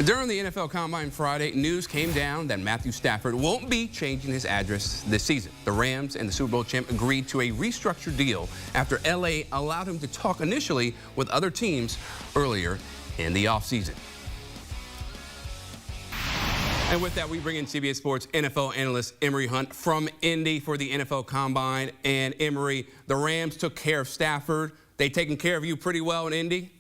During the NFL Combine Friday, news came down that Matthew Stafford won't be changing his address this season. The Rams and the Super Bowl champ agreed to a restructured deal after LA allowed him to talk initially with other teams earlier in the offseason. And with that, we bring in CBS Sports NFL analyst Emory Hunt from Indy for the NFL Combine. And Emory, the Rams took care of Stafford. They taking care of you pretty well in Indy?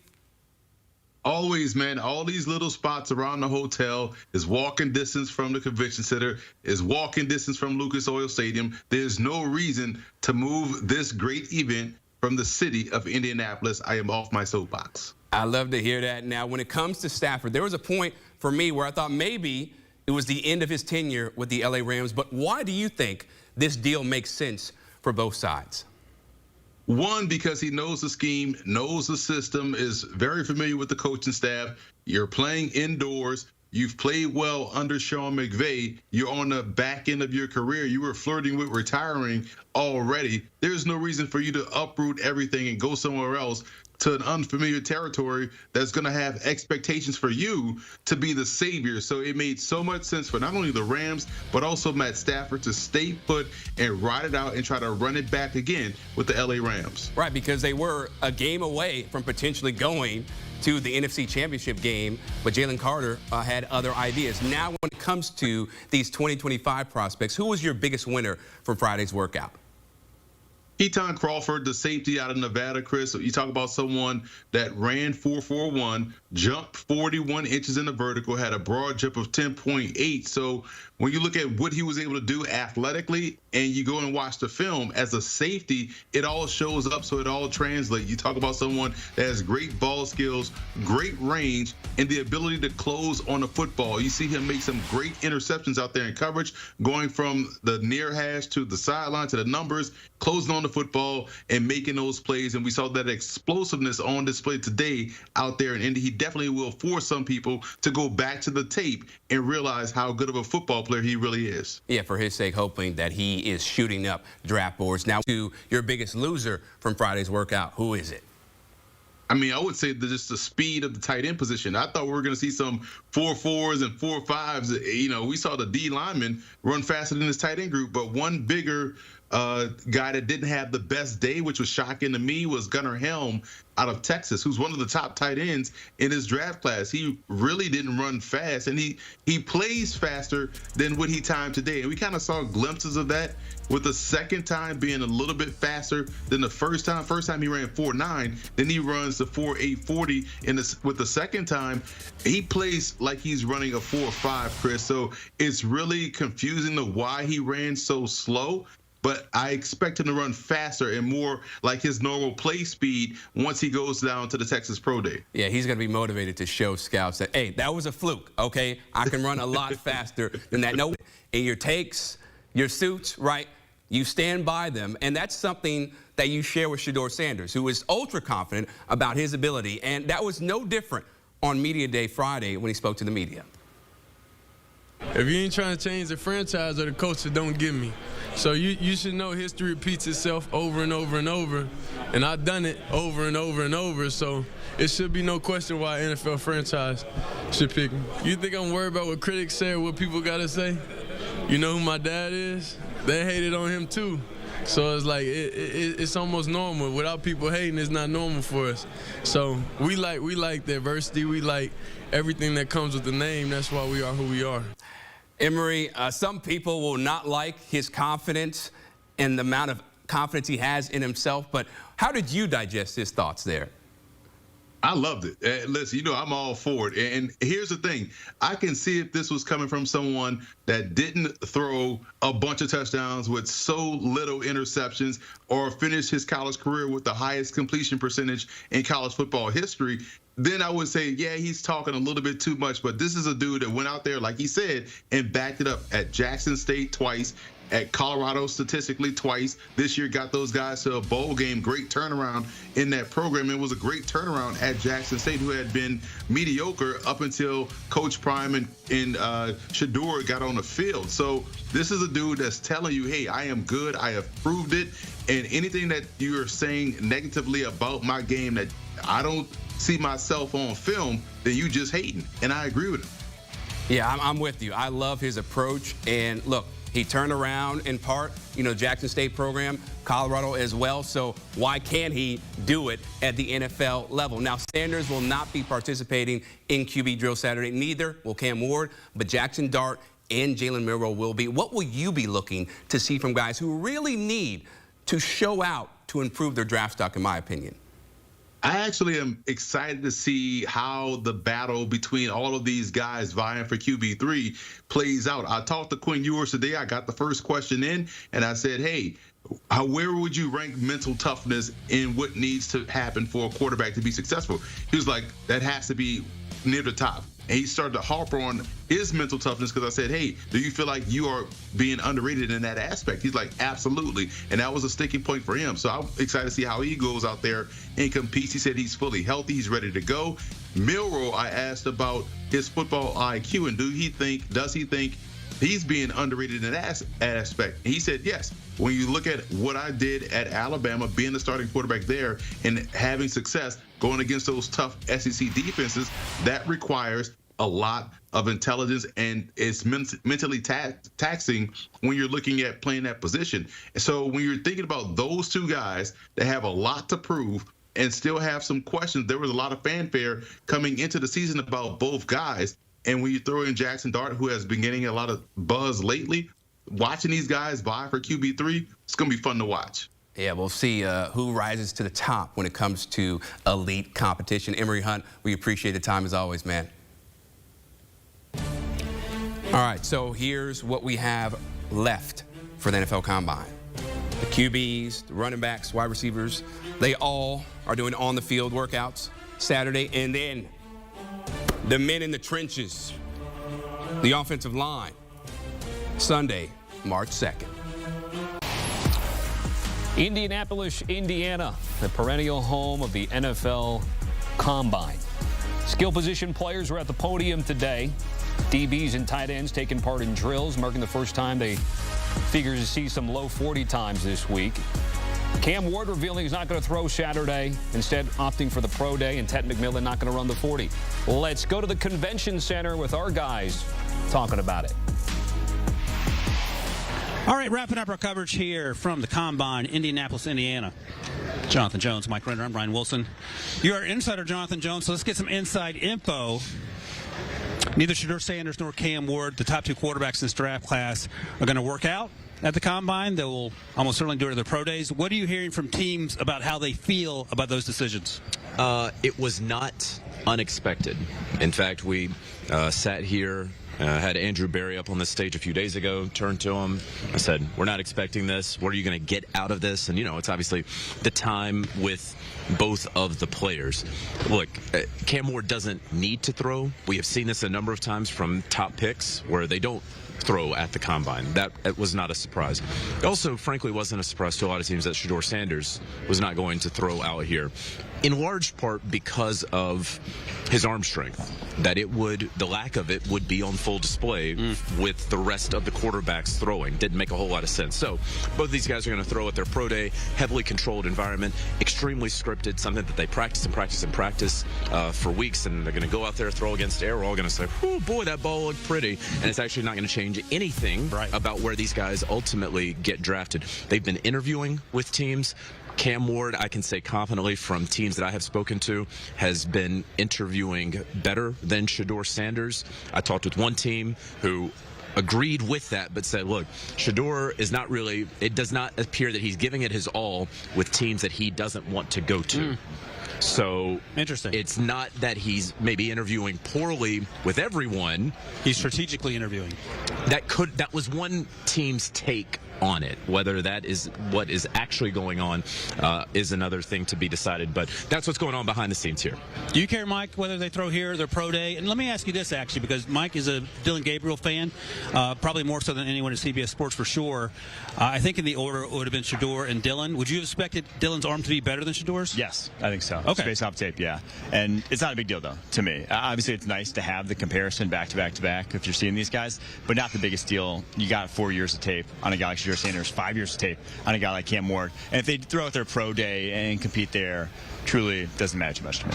Always, man. All these little spots around the hotel is walking distance from the convention center, is walking distance from Lucas Oil Stadium. There's no reason to move this great event from the city of Indianapolis. I am off my soapbox. I love to hear that. Now, when it comes to Stafford, there was a point for me where I thought maybe it was the end of his tenure with the LA Rams. But why do you think this deal makes sense for both sides? One, because he knows the scheme, knows the system, is very familiar with the coaching staff. You're playing indoors. You've played well under Sean McVay. You're on the back end of your career. You were flirting with retiring already. There's no reason for you to uproot everything and go somewhere else to an unfamiliar territory that's going to have expectations for you to be the savior. So it made so much sense for not only the Rams, but also Matt Stafford to stay put and ride it out and try to run it back again with the LA Rams. Right, because they were a game away from potentially going to the NFC Championship game, but Jalen Carter had other ideas. Now, when it comes to these 2025 prospects, who was your biggest winner from Friday's workout? Keaton Crawford, the safety out of Nevada, Chris. You talk about someone that ran 4.41, jumped 41 inches in the vertical, had a broad jump of 10.8. So when you look at what he was able to do athletically and you go and watch the film as a safety, it all shows up, so it all translates. You talk about someone that has great ball skills, great range, and the ability to close on the football. You see him make some great interceptions out there in coverage, going from the near hash to the sideline to the numbers, closing on the football and making those plays. And we saw that explosiveness on display today out there in Indy. He definitely will force some people to go back to the tape and realize how good of a football player he really is. Yeah, for his sake, hoping that he is shooting up draft boards. Now, to your biggest loser from Friday's workout, who is it? I mean, I would say just the speed of the tight end position. I thought we were going to see some 4.4s and 4.5s. You know, we saw the D lineman run faster than his tight end group, but one bigger guy that didn't have the best day, which was shocking to me, was Gunnar Helm out of Texas, who's one of the top tight ends in his draft class. He really didn't run fast, and he plays faster than what he timed today. And we kind of saw glimpses of that with the second time being a little bit faster than the first time. First time he ran 4.9, then he runs the 4.840 with the second time. He plays like he's running a 4.5, Chris. So it's really confusing to why he ran so slow. But I expect him to run faster and more like his normal play speed once he goes down to the Texas Pro Day. Yeah, he's going to be motivated to show scouts that, hey, that was a fluke, okay? I can run a lot faster than that. No, in your takes, your suits, right, you stand by them. And that's something that you share with Shedeur Sanders, who is ultra confident about his ability. And that was no different on Media Day Friday when he spoke to the media. If you ain't trying to change the franchise or the culture, don't give me. So you should know history repeats itself over and over and over, and I've done it over and over and over, so it should be no question why an NFL franchise should pick me. You think I'm worried about what critics say or what people got to say? You know who my dad is? They hated on him too. So it's like it's almost normal. Without people hating, it's not normal for us. So we like diversity. We like everything that comes with the name. That's why we are who we are. Emory, some people will not like his confidence and the amount of confidence he has in himself, but how did you digest his thoughts there? I loved it. Listen, you know, I'm all for it. And here's the thing. I can see if this was coming from someone that didn't throw a bunch of touchdowns with so little interceptions or finish his college career with the highest completion percentage in college football history. Then I would say, yeah, he's talking a little bit too much. But this is a dude that went out there, like he said, and backed it up at Jackson State twice, at Colorado statistically twice. This year got those guys to a bowl game. Great turnaround in that program. It was a great turnaround at Jackson State, who had been mediocre up until Coach Prime and Shedeur got on the field. So this is a dude that's telling you, hey, I am good. I have proved it. And anything that you are saying negatively about my game that I don't see myself on film, then you just hating. And I agree with him. Yeah, I'm with you. I love his approach. And look, he turned around in part, Jackson State program, Colorado as well. So why can't he do it at the NFL level? Now, Sanders will not be participating in QB drill Saturday. Neither will Cam Ward, but Jackson Dart and Jalen Milroe will be. What will you be looking to see from guys who really need to show out to improve their draft stock, in my opinion? I actually am excited to see how the battle between all of these guys vying for QB3 plays out. I talked to Quinn Ewers today. I got the first question in, and I said, hey, where would you rank mental toughness in what needs to happen for a quarterback to be successful? He was like, that has to be near the top. And he started to harp on his mental toughness because I said, hey, do you feel like you are being underrated in that aspect? He's like, absolutely. And that was a sticking point for him. So I'm excited to see how he goes out there and competes. He said he's fully healthy. He's ready to go. Milroe, I asked about his football IQ and does he think he's being underrated in that aspect? And he said, yes. When you look at what I did at Alabama, being the starting quarterback there and having success going against those tough SEC defenses, that requires a lot of intelligence, and it's mentally taxing when you're looking at playing that position. And so when you're thinking about those two guys that have a lot to prove and still have some questions, there was a lot of fanfare coming into the season about both guys. And when you throw in Jackson Dart, who has been getting a lot of buzz lately, watching these guys vie for QB3, it's going to be fun to watch. Yeah, we'll see who rises to the top when it comes to elite competition. Emory Hunt, we appreciate the time as always, man. All right, so here's what we have left for the NFL Combine. The QBs, the running backs, wide receivers, they all are doing on-the-field workouts Saturday. And then the men in the trenches, the offensive line, Sunday, March 2nd. Indianapolis, Indiana, the perennial home of the NFL Combine. Skill position players were at the podium today. DBs and tight ends taking part in drills, marking the first time they figure to see some low 40 times this week. Cam Ward revealing he's not going to throw Saturday, instead opting for the pro day, and Ted McMillan not going to run the 40. Let's go to the convention center with our guys talking about it. All right, wrapping up our coverage here from the Combine, Indianapolis, Indiana. Jonathan Jones, Mike Renner, I'm Brian Wilson. You're our insider, Jonathan Jones, so let's get some inside info. Neither Shedeur Sanders nor Cam Ward, the top two quarterbacks in this draft class, are going to work out at the Combine. They will almost certainly do it at their pro days. What are you hearing from teams about how they feel about those decisions? It was not unexpected. In fact, we sat here, had Andrew Berry up on the stage a few days ago, turned to him. I said, we're not expecting this. What are you going to get out of this? And, it's obviously the time with both of the players. Look, Cam Ward doesn't need to throw. We have seen this a number of times from top picks where they don't throw at the Combine. That was not a surprise. It also, frankly, wasn't a surprise to a lot of teams that Shedeur Sanders was not going to throw out here, in large part because of his arm strength, that the lack of it would be on full display with the rest of the quarterbacks throwing. Didn't make a whole lot of sense. So both of these guys are going to throw at their pro day, heavily controlled environment, extremely scripted, something that they practice for weeks, and they're going to go out there, throw against air. We're all going to say, oh boy, that ball looked pretty, and it's actually not going to change anything about where these guys ultimately get drafted. They've been interviewing with teams. Cam Ward, I can say confidently from teams that I have spoken to, has been interviewing better than Shedeur Sanders. I talked with one team who agreed with that, but said, look, Shedeur is not really, it does not appear that he's giving it his all with teams that he doesn't want to go to. So interesting. It's not that he's maybe interviewing poorly with everyone. He's strategically interviewing. That was one team's take on it. Whether that is what is actually going on is another thing to be decided, but that's what's going on behind the scenes here. Do you care, Mike, whether they throw here or their pro day? And let me ask you this, actually, because Mike is a Dylan Gabriel fan, probably more so than anyone at CBS Sports for sure. I think in the order it would have been Shedeur and Dylan. Would you have expected Dylan's arm to be better than Shedeur's? Yes, I think so. Okay. Based off tape, yeah. And it's not a big deal, though, to me. Obviously, it's nice to have the comparison back to back to back if you're seeing these guys, but not the biggest deal. You got 4 years of tape on a guy like Shedeur Shedeur Sanders, 5 years of tape on a guy like Cam Ward. And if they throw out their pro day and compete there, truly doesn't matter too much to me.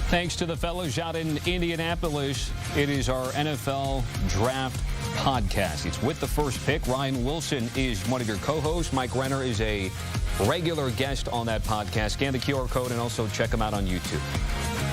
Thanks to the fellows out in Indianapolis. It is our NFL Draft Podcast. It's with the first pick. Ryan Wilson is one of your co-hosts. Mike Renner is a regular guest on that podcast. Scan the QR code and also check him out on YouTube.